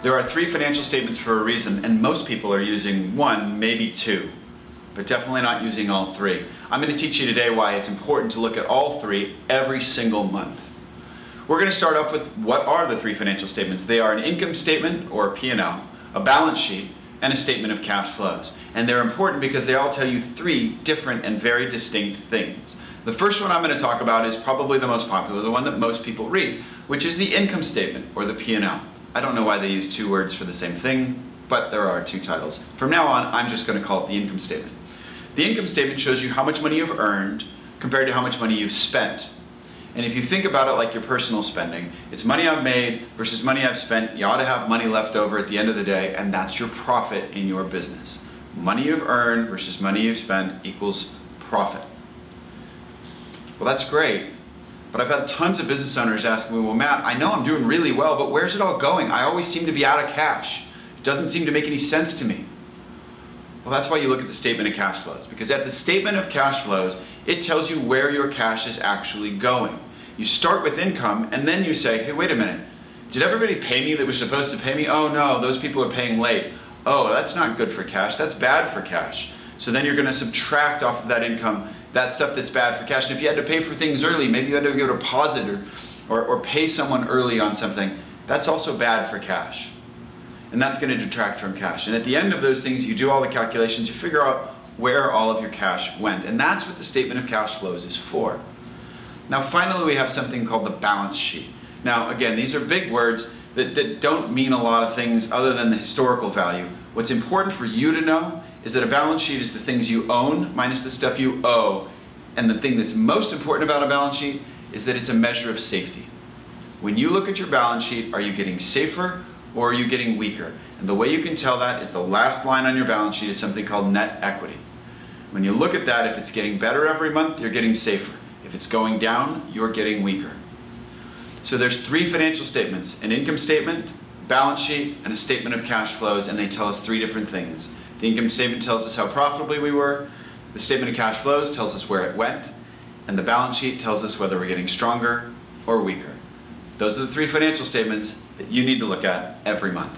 There are three financial statements for a reason, and most people are using one, maybe two, but definitely not using all three. I'm going to teach you today why it's important to look at all three every single month. We're going to start off with what are the three financial statements. They are an income statement, or a P&L, a balance sheet, and a statement of cash flows. And they're important because they all tell you three different and very distinct things. The first one I'm going to talk about is probably the most popular, the one that most people read, which is the income statement, or the P&L. I don't know why they use two words for the same thing, but there are two titles. From now on, I'm just going to call it the income statement. The income statement shows you how much money you've earned compared to how much money you've spent. And if you think about it like your personal spending, it's money I've made versus money I've spent. You ought to have money left over at the end of the day, and that's your profit in your business. Money you've earned versus money you've spent equals profit. Well, that's great, but I've had tons of business owners asking me, well, Matt, I know I'm doing really well, but where's it all going? I always seem to be out of cash. It doesn't seem to make any sense to me. Well, that's why you look at the statement of cash flows, because at the statement of cash flows, it tells you where your cash is actually going. You start with income, and then you say, hey, wait a minute. Did everybody pay me that was supposed to pay me? Oh no, those people are paying late. Oh, that's not good for cash. That's bad for cash. So then you're going to subtract off of that income that stuff that's bad for cash. And if you had to pay for things early, maybe you had to give a deposit or pay someone early on something, that's also bad for cash. And that's going to detract from cash. And at the end of those things, you do all the calculations, you figure out where all of your cash went. And that's what the statement of cash flows is for. Now finally, we have something called the balance sheet. Now again, these are big words that don't mean a lot of things other than the historical value. What's important for you to know is that a balance sheet is the things you own minus the stuff you owe. And the thing that's most important about a balance sheet is that it's a measure of safety. When you look at your balance sheet, are you getting safer or are you getting weaker? And the way you can tell that is the last line on your balance sheet is something called net equity. When you look at that, if it's getting better every month, you're getting safer. If it's going down, you're getting weaker. So there's three financial statements, an income statement, balance sheet, and a statement of cash flows, and they tell us three different things. The income statement tells us how profitably we were, the statement of cash flows tells us where it went, and the balance sheet tells us whether we're getting stronger or weaker. Those are the three financial statements that you need to look at every month.